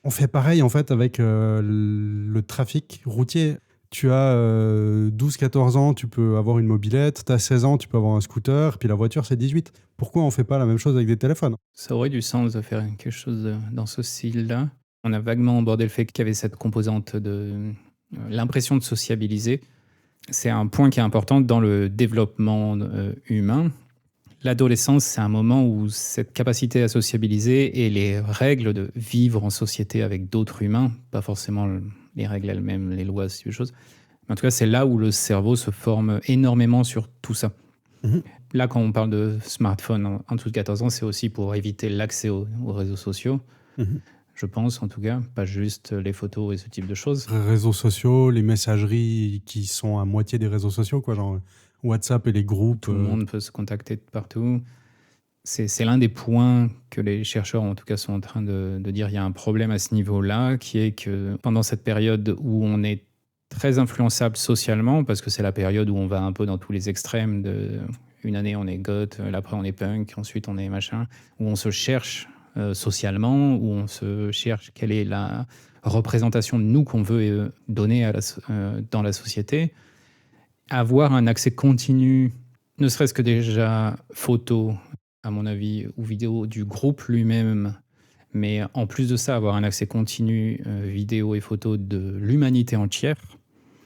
On fait pareil en fait avec le trafic routier. Tu as 12-14 ans, tu peux avoir une mobilette, tu as 16 ans, tu peux avoir un scooter, puis la voiture c'est 18. Pourquoi on ne fait pas la même chose avec des téléphones? Ça aurait du sens de faire quelque chose dans ce style-là. On a vaguement abordé le fait qu'il y avait cette composante de l'impression de sociabiliser. C'est un point qui est important dans le développement humain. L'adolescence, c'est un moment où cette capacité à sociabiliser et les règles de vivre en société avec d'autres humains, pas forcément les règles elles-mêmes, les lois, ce genre de choses, mais en tout cas, c'est là où le cerveau se forme énormément sur tout ça. Là, quand on parle de smartphone en dessous de 14 ans, c'est aussi pour éviter l'accès aux réseaux sociaux. Je pense en tout cas, pas juste les photos et ce type de choses. Les réseaux sociaux, les messageries qui sont à moitié des réseaux sociaux, quoi, genre WhatsApp et les groupes. Tout le monde peut se contacter de partout. C'est l'un des points que les chercheurs, en tout cas, sont en train de dire. Il y a un problème à ce niveau-là, qui est que pendant cette période où on est très influençable socialement, parce que c'est la période où on va un peu dans tous les extrêmes. Une année, on est goth, après, on est punk, ensuite, on est machin, où on se cherche socialement, où on se cherche quelle est la représentation de nous qu'on veut donner dans la société. Avoir un accès continu, ne serait-ce que déjà photo, à mon avis, ou vidéo du groupe lui-même, mais en plus de ça, avoir un accès continu vidéo et photo de l'humanité entière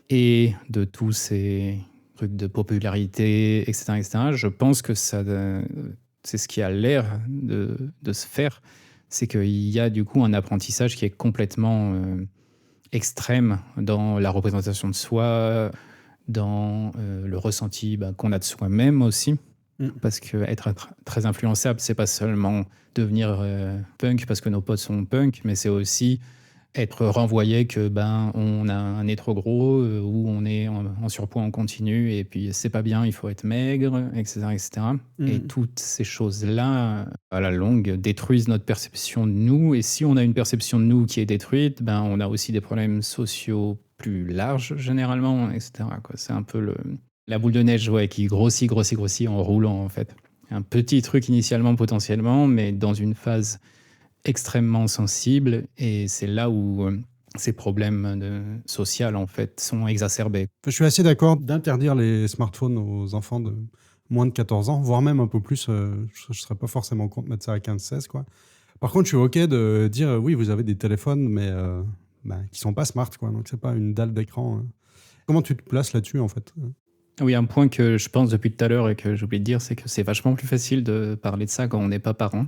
et de tous ces trucs de popularité, etc., etc., je pense que c'est ce qui a l'air de se faire, c'est qu'il y a du coup un apprentissage qui est complètement extrême dans la représentation de soi, dans le ressenti qu'on a de soi-même aussi. Parce qu'être très influençable, c'est pas seulement devenir punk parce que nos potes sont punk, mais c'est aussi être renvoyé que on a un nez trop gros, ou on est en surpoids en continu et puis c'est pas bien, il faut être maigre, et cetera, et cetera. Et Mmh. toutes ces choses-là, à la longue, détruisent notre perception de nous. Et si on a une perception de nous qui est détruite, on a aussi des problèmes sociaux plus larges généralement, et cetera, quoi. C'est un peu la boule de neige, ouais, qui grossit, grossit, grossit en roulant, en fait. Un petit truc initialement, potentiellement, mais dans une phase extrêmement sensible, et c'est là où ces problèmes sociaux, en fait, sont exacerbés. Je suis assez d'accord d'interdire les smartphones aux enfants de moins de 14 ans, voire même un peu plus. Je ne serais pas forcément contre mettre ça à 15-16, quoi. Par contre, je suis OK de dire oui, vous avez des téléphones, mais qui sont pas smart, quoi. Donc, c'est pas une dalle d'écran. Comment tu te places là-dessus, en fait? Oui, un point que je pense depuis tout à l'heure et que j'ai oublié de dire, c'est que c'est vachement plus facile de parler de ça quand on n'est pas parent.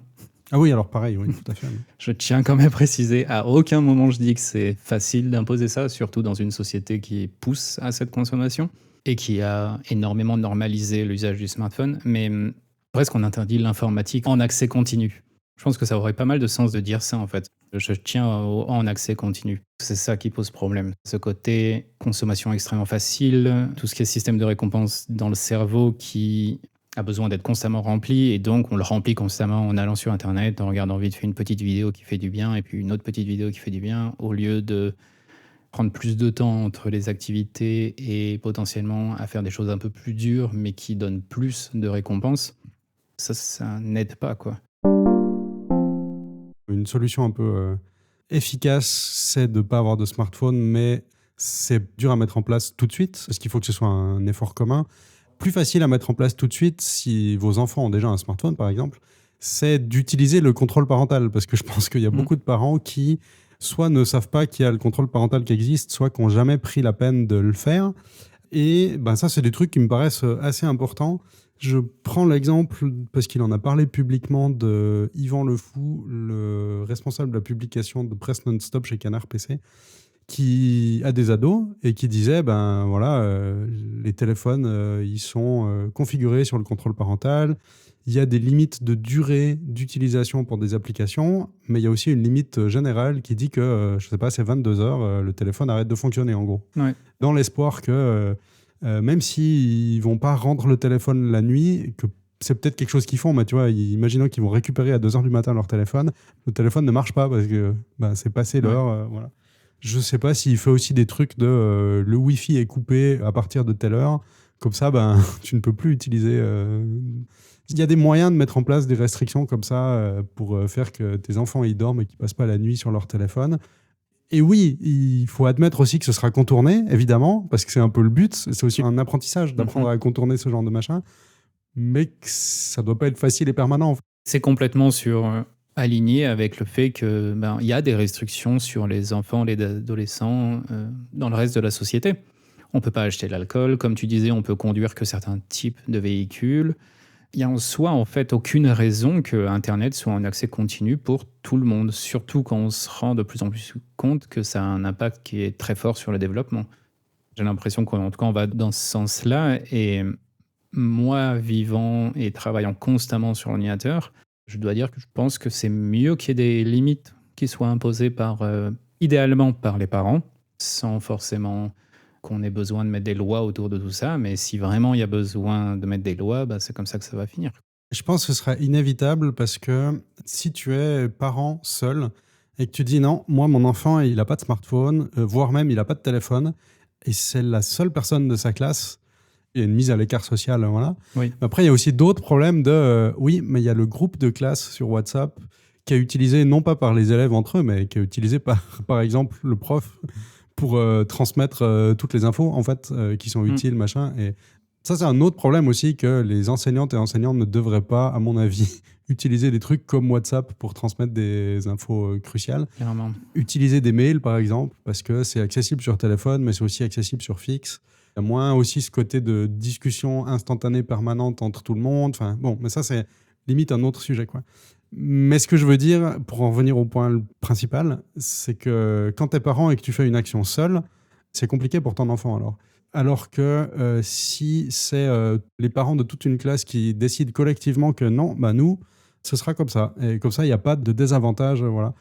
Ah oui, alors pareil, oui, tout à fait. Je tiens quand même à préciser, à aucun moment je dis que c'est facile d'imposer ça, surtout dans une société qui pousse à cette consommation et qui a énormément normalisé l'usage du smartphone. Mais presque on interdit l'informatique en accès continu. Je pense que ça aurait pas mal de sens de dire ça, en fait. Je tiens en accès continu. C'est ça qui pose problème. Ce côté consommation extrêmement facile, tout ce qui est système de récompense dans le cerveau qui a besoin d'être constamment rempli, et donc on le remplit constamment en allant sur Internet, en regardant vite fait une petite vidéo qui fait du bien et puis une autre petite vidéo qui fait du bien, au lieu de prendre plus de temps entre les activités et potentiellement à faire des choses un peu plus dures mais qui donnent plus de récompenses. Ça n'aide pas, quoi. Une solution un peu efficace, c'est de ne pas avoir de smartphone, mais c'est dur à mettre en place tout de suite, parce qu'il faut que ce soit un effort commun. Plus facile à mettre en place tout de suite si vos enfants ont déjà un smartphone, par exemple, c'est d'utiliser le contrôle parental, parce que je pense qu'il y a beaucoup de parents qui soit ne savent pas qu'il y a le contrôle parental qui existe, soit qui n'ont jamais pris la peine de le faire. Et ça, c'est des trucs qui me paraissent assez importants. Je prends l'exemple, parce qu'il en a parlé publiquement, de Yvan Le Fou, le responsable de la publication de Presse Non-Stop chez Canard PC, qui a des ados et qui disait, les téléphones, ils sont configurés sur le contrôle parental. Il y a des limites de durée d'utilisation pour des applications, mais il y a aussi une limite générale qui dit que, je ne sais pas, c'est 22 heures, le téléphone arrête de fonctionner, en gros. Ouais. Dans l'espoir que, même s'ils ne vont pas rendre le téléphone la nuit, que c'est peut-être quelque chose qu'ils font, mais tu vois, imaginons qu'ils vont récupérer à 2 heures du matin leur téléphone, le téléphone ne marche pas parce que c'est passé l'heure. Voilà. Je ne sais pas s'il fait aussi des trucs de le Wi-Fi est coupé à partir de telle heure, comme ça, tu ne peux plus utiliser. Il y a des moyens de mettre en place des restrictions comme ça pour faire que tes enfants y dorment et qu'ils ne passent pas la nuit sur leur téléphone. Et oui, il faut admettre aussi que ce sera contourné, évidemment, parce que c'est un peu le but. C'est aussi un apprentissage d'apprendre à contourner ce genre de machin, mais que ça doit pas être facile et permanent. C'est complètement aligné avec le fait que il y a des restrictions sur les enfants, les adolescents dans le reste de la société. On peut pas acheter de l'alcool, comme tu disais, on peut conduire que certains types de véhicules. Il y a en soi, en fait, aucune raison que Internet soit en accès continu pour tout le monde, surtout quand on se rend de plus en plus compte que ça a un impact qui est très fort sur le développement. J'ai l'impression qu'en tout cas, on va dans ce sens-là. Et moi, vivant et travaillant constamment sur l'ordinateur, je dois dire que je pense que c'est mieux qu'il y ait des limites qui soient imposées idéalement par les parents, sans forcément qu'on ait besoin de mettre des lois autour de tout ça. Mais si vraiment il y a besoin de mettre des lois, c'est comme ça que ça va finir. Je pense que ce sera inévitable parce que si tu es parent seul et que tu dis non, moi, mon enfant, il n'a pas de smartphone, voire même il n'a pas de téléphone, et c'est la seule personne de sa classe, il y a une mise à l'écart social, voilà. Oui. Après, il y a aussi d'autres problèmes oui, mais il y a le groupe de classe sur WhatsApp qui est utilisé non pas par les élèves entre eux, mais qui est utilisé par exemple, le prof pour transmettre toutes les infos, en fait, qui sont utiles, machin. Et ça, c'est un autre problème aussi que les enseignantes et enseignants ne devraient pas, à mon avis, utiliser des trucs comme WhatsApp pour transmettre des infos cruciales. Clairement. Utiliser des mails, par exemple, parce que c'est accessible sur téléphone, mais c'est aussi accessible sur fixe. Il y a moins aussi ce côté de discussion instantanée permanente entre tout le monde. Enfin, bon, mais ça, c'est limite un autre sujet, quoi. Mais ce que je veux dire, pour en revenir au point principal, c'est que quand t'es parent et que tu fais une action seule, c'est compliqué pour ton enfant, alors. Alors que si c'est les parents de toute une classe qui décident collectivement que non, nous, ce sera comme ça. Et comme ça, il n'y a pas de désavantage, voilà.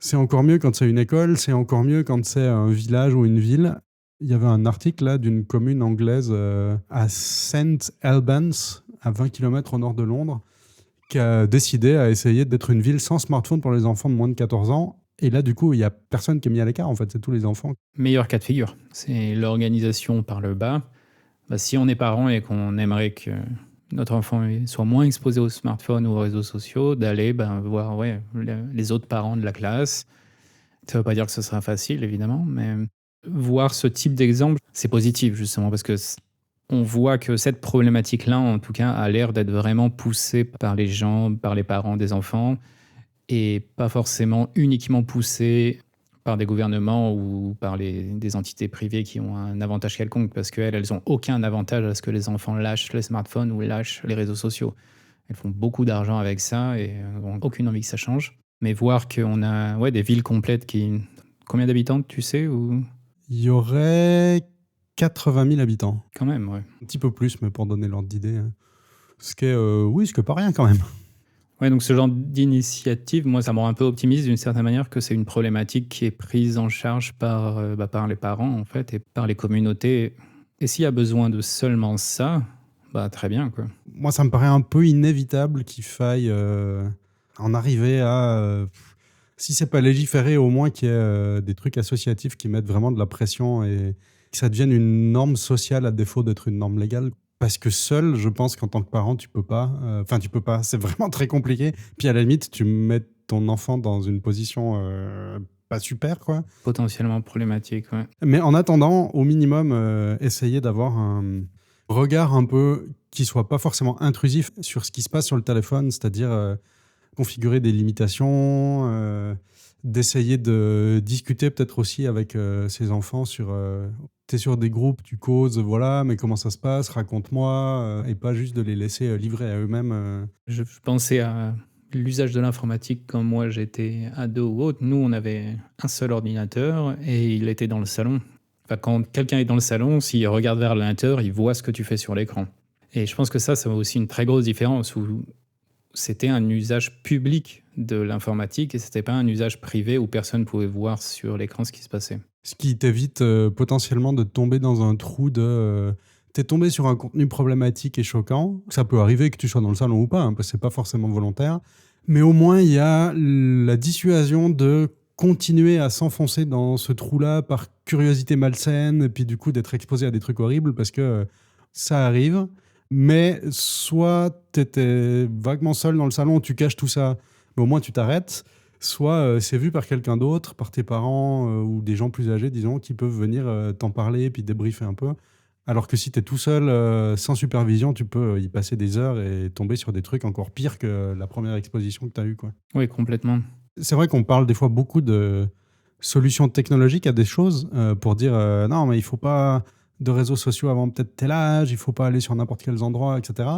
C'est encore mieux quand c'est une école, c'est encore mieux quand c'est un village ou une ville. Il y avait un article là d'une commune anglaise à St Albans, à 20 kilomètres au nord de Londres, qui a décidé à essayer d'être une ville sans smartphone pour les enfants de moins de 14 ans. Et là, du coup, il n'y a personne qui est mis à l'écart, en fait, c'est tous les enfants. Meilleur cas de figure, c'est l'organisation par le bas. Bah, si on est parent et qu'on aimerait que notre enfant soit moins exposé aux smartphones ou aux réseaux sociaux, d'aller voir les autres parents de la classe. Ça ne veut pas dire que ce sera facile, évidemment, mais voir ce type d'exemple, c'est positif, justement, parce que on voit que cette problématique-là, en tout cas, a l'air d'être vraiment poussée par les gens, par les parents des enfants, et pas forcément uniquement poussée par des gouvernements ou par des entités privées qui ont un avantage quelconque, parce qu'elles n'ont aucun avantage à ce que les enfants lâchent les smartphones ou lâchent les réseaux sociaux. Elles font beaucoup d'argent avec ça et n'ont aucune envie que ça change. Mais voir qu'on a des villes complètes qui... Combien d'habitants, tu sais ou... Il y aurait 80 000 habitants. Quand même, ouais. Un petit peu plus, mais pour donner l'ordre d'idée. Ce qui est pas rien quand même. Ouais, donc ce genre d'initiative, moi, ça me rend un peu optimiste d'une certaine manière que c'est une problématique qui est prise en charge par les parents, en fait, et par les communautés. Et s'il y a besoin de seulement ça, très bien, quoi. Moi, ça me paraît un peu inévitable qu'il faille en arriver à... si c'est pas légiférer, au moins qu'il y ait des trucs associatifs qui mettent vraiment de la pression et que ça devienne une norme sociale à défaut d'être une norme légale. Parce que seul, je pense qu'en tant que parent, tu peux pas. Enfin, tu peux pas. C'est vraiment très compliqué. Puis à la limite, tu mets ton enfant dans une position pas super, quoi. Potentiellement problématique, ouais. Mais en attendant, au minimum, essayer d'avoir un regard un peu qui soit pas forcément intrusif sur ce qui se passe sur le téléphone, c'est-à-dire configurer des limitations, d'essayer de discuter peut-être aussi avec ses enfants sur... T'es sur des groupes, tu causes, voilà, mais comment ça se passe, raconte-moi, et pas juste de les laisser livrer à eux-mêmes. Je pensais à l'usage de l'informatique quand moi j'étais ado ou autre. Nous, on avait un seul ordinateur et il était dans le salon. Enfin, quand quelqu'un est dans le salon, s'il regarde vers l'ordinateur, il voit ce que tu fais sur l'écran. Et je pense que ça a aussi une très grosse différence où c'était un usage public de l'informatique et c'était pas un usage privé où personne pouvait voir sur l'écran ce qui se passait. Ce qui t'évite potentiellement de tomber dans un trou de... T'es tombé sur un contenu problématique et choquant. Ça peut arriver que tu sois dans le salon ou pas, parce que c'est pas forcément volontaire. Mais au moins, il y a la dissuasion de continuer à s'enfoncer dans ce trou-là par curiosité malsaine, et puis du coup d'être exposé à des trucs horribles, parce que ça arrive. Mais soit t'étais vaguement seul dans le salon, tu caches tout ça, mais au moins tu t'arrêtes. Soit c'est vu par quelqu'un d'autre, par tes parents ou des gens plus âgés, disons, qui peuvent venir t'en parler puis débriefer un peu. Alors que si tu es tout seul, sans supervision, tu peux y passer des heures et tomber sur des trucs encore pires que la première exposition que tu as eue, quoi. Oui, complètement. C'est vrai qu'on parle des fois beaucoup de solutions technologiques à des choses pour dire non, mais il faut pas de réseaux sociaux avant peut-être tel âge, il faut pas aller sur n'importe quels endroits, etc.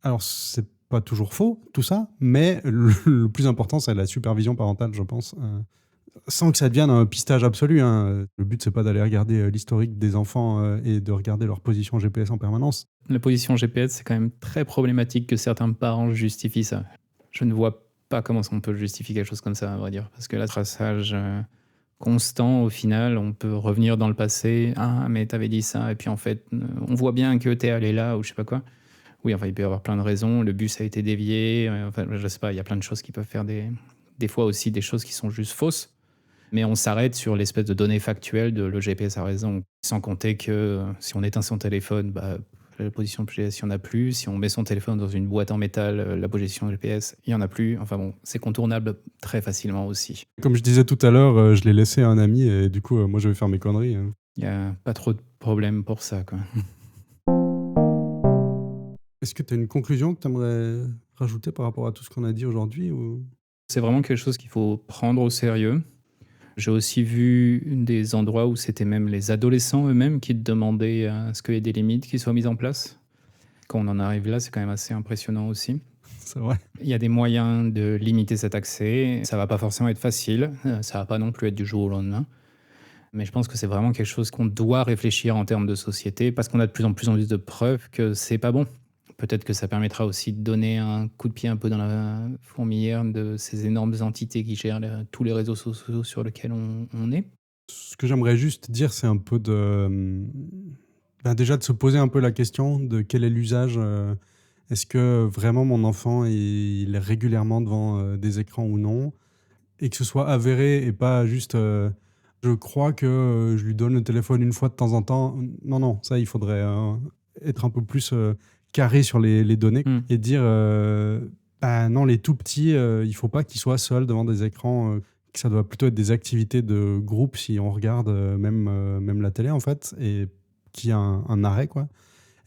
Alors, c'est pas toujours faux, tout ça, mais le plus important, c'est la supervision parentale, je pense. Sans que ça devienne un pistage absolu, hein. Le but, c'est pas d'aller regarder l'historique des enfants et de regarder leur position GPS en permanence. La position GPS, c'est quand même très problématique que certains parents justifient ça. Je ne vois pas comment on peut justifier quelque chose comme ça, à vrai dire. Parce que le traçage constant, au final, on peut revenir dans le passé. Ah, mais t'avais dit ça, et puis en fait, on voit bien que t'es allé là, ou je sais pas quoi. Oui, enfin, il peut y avoir plein de raisons. Le bus a été dévié. Enfin, je sais pas, il y a plein de choses qui peuvent faire des fois aussi des choses qui sont juste fausses. Mais on s'arrête sur l'espèce de données factuelles de le GPS a raison. Sans compter que si on éteint son téléphone, la position de GPS, il n'y en a plus. Si on met son téléphone dans une boîte en métal, la position GPS, il n'y en a plus. Enfin bon, c'est contournable très facilement aussi. Comme je disais tout à l'heure, je l'ai laissé à un ami et du coup, moi, je vais faire mes conneries. Il n'y a pas trop de problème pour ça, quoi. Est-ce que tu as une conclusion que tu aimerais rajouter par rapport à tout ce qu'on a dit aujourd'hui ou... C'est vraiment quelque chose qu'il faut prendre au sérieux. J'ai aussi vu des endroits où c'était même les adolescents eux-mêmes qui demandaient à ce qu'il y ait des limites qui soient mises en place. Quand on en arrive là, c'est quand même assez impressionnant aussi. C'est vrai. Il y a des moyens de limiter cet accès. Ça va pas forcément être facile. Ça va pas non plus être du jour au lendemain. Mais je pense que c'est vraiment quelque chose qu'on doit réfléchir en termes de société parce qu'on a de plus en plus de preuves que c'est pas bon Peut-être que ça permettra aussi de donner un coup de pied un peu dans la fourmilière de ces énormes entités qui gèrent tous les réseaux sociaux sur lesquels on est. Ce que j'aimerais juste dire, c'est un peu déjà de se poser un peu la question de quel est l'usage. Est-ce que vraiment mon enfant il est régulièrement devant des écrans ou non? Et que ce soit avéré et pas juste je crois que je lui donne le téléphone une fois de temps en temps. Non, non, ça, il faudrait être un peu plus carré sur les données Hmm. et dire bah non, les tout petits, il faut pas qu'ils soient seuls devant des écrans. Que ça doit plutôt être des activités de groupe si on regarde même la télé en fait, et qu'il y a un arrêt quoi.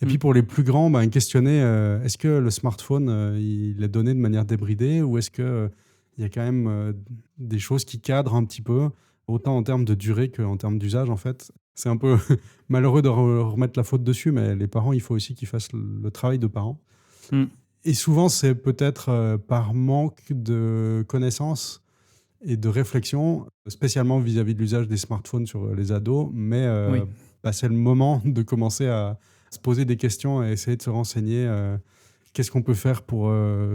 Et puis pour les plus grands, ben, questionner est-ce que le smartphone il est donné de manière débridée ou est-ce que il y a quand même des choses qui cadrent un petit peu, autant en termes de durée qu'en termes d'usage en fait. C'est un peu malheureux de remettre la faute dessus, mais les parents, il faut aussi qu'ils fassent le travail de parents. Hmm. Et souvent, c'est peut-être par manque de connaissances et de réflexion, spécialement vis-à-vis de l'usage des smartphones sur les ados, mais Oui. bah, c'est le moment de commencer à se poser des questions et essayer de se renseigner. Qu'est-ce qu'on peut faire pour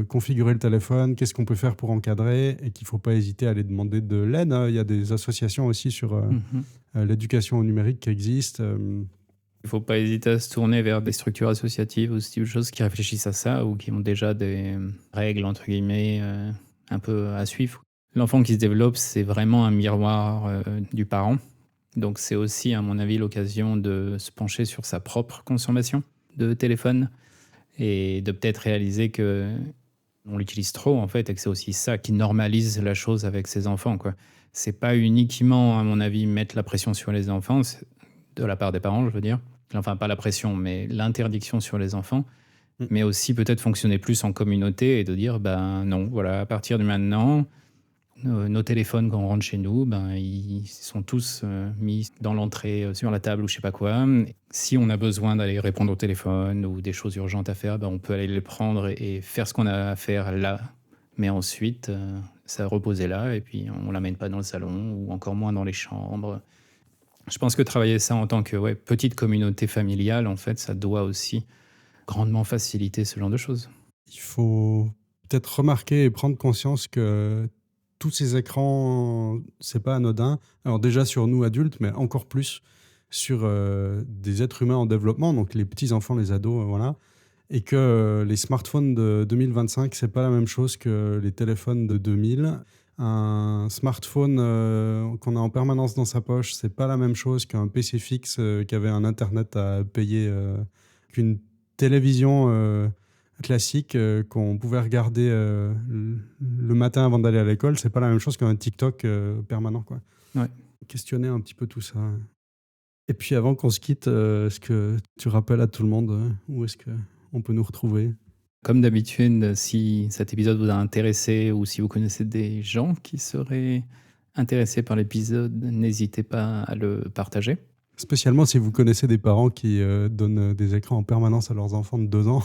configurer le téléphone? Qu'est-ce qu'on peut faire pour encadrer? Et qu'il ne faut pas hésiter à aller demander de l'aide, hein. Il y a des associations aussi sur Mhm. l'éducation au numérique qui existent. Il ne faut pas hésiter à se tourner vers des structures associatives ou ce type de choses qui réfléchissent à ça ou qui ont déjà des règles, entre guillemets, un peu à suivre. L'enfant qui se développe, c'est vraiment un miroir du parent. Donc c'est aussi, à mon avis, l'occasion de se pencher sur sa propre consommation de téléphone et de peut-être réaliser que on l'utilise trop, en fait, et que c'est aussi ça qui normalise la chose avec ses enfants, quoi. C'est pas uniquement, à mon avis, mettre la pression sur les enfants, de la part des parents, je veux dire. Enfin, pas la pression, mais l'interdiction sur les enfants, Mm. mais aussi peut-être fonctionner plus en communauté et de dire, ben non, voilà, à partir de maintenant, nos téléphones, quand on rentre chez nous, ben, ils sont tous mis dans l'entrée, sur la table ou je sais pas quoi. Si on a besoin d'aller répondre au téléphone ou des choses urgentes à faire, ben, on peut aller les prendre et faire ce qu'on a à faire là. Mais ensuite, ça reposer là et puis on l'amène pas dans le salon ou encore moins dans les chambres. Je pense que travailler ça en tant que petite communauté familiale, en fait, ça doit aussi grandement faciliter ce genre de choses. Il faut peut-être remarquer et prendre conscience que tous ces écrans, c'est pas anodin. Alors déjà sur nous adultes, mais encore plus sur des êtres humains en développement, donc les petits enfants, les ados, voilà. Et que les smartphones de 2025, c'est pas la même chose que les téléphones de 2000. Un smartphone qu'on a en permanence dans sa poche, c'est pas la même chose qu'un PC fixe qui avait un internet à payer, qu'une télévision classique qu'on pouvait regarder le matin avant d'aller à l'école. C'est pas la même chose qu'un TikTok permanent, quoi. Ouais. Questionner un petit peu tout ça. Et puis avant qu'on se quitte, est-ce que tu rappelles à tout le monde où est-ce qu'on peut nous retrouver? Comme d'habitude, si cet épisode vous a intéressé ou si vous connaissez des gens qui seraient intéressés par l'épisode, n'hésitez pas à le partager. Spécialement si vous connaissez des parents qui donnent des écrans en permanence à leurs enfants de 2 ans.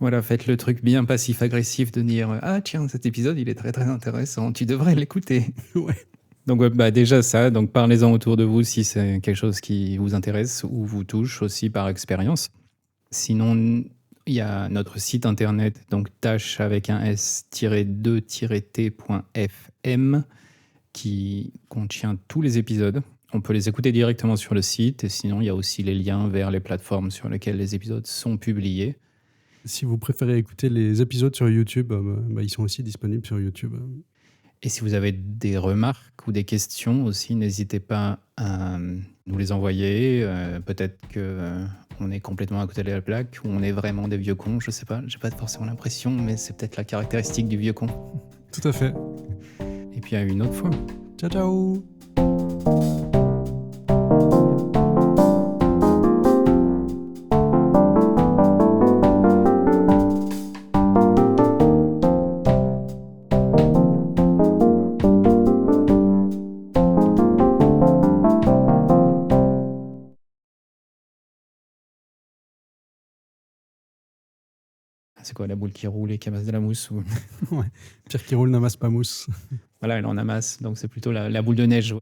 Voilà, faites le truc bien passif-agressif de dire « Ah tiens, cet épisode, il est très très intéressant, tu devrais l'écouter ». Ouais. Donc déjà ça, donc parlez-en autour de vous si c'est quelque chose qui vous intéresse ou vous touche aussi par expérience. Sinon, il y a notre site internet, donc tâche avec un s-2-t.fm qui contient tous les épisodes. On peut les écouter directement sur le site et sinon il y a aussi les liens vers les plateformes sur lesquelles les épisodes sont publiés. Si vous préférez écouter les épisodes sur YouTube, ils sont aussi disponibles sur YouTube. Et si vous avez des remarques ou des questions aussi, n'hésitez pas à nous les envoyer. Peut-être que on est complètement à côté de la plaque ou on est vraiment des vieux cons, je sais pas. J'ai pas forcément l'impression, mais c'est peut-être la caractéristique du vieux con. Tout à fait. Et puis à une autre fois. Ciao, ciao! C'est quoi la boule qui roule et qui amasse de la mousse ou... Ouais. Pierre qui roule n'amasse pas mousse. Voilà, elle en amasse, donc c'est plutôt la boule de neige.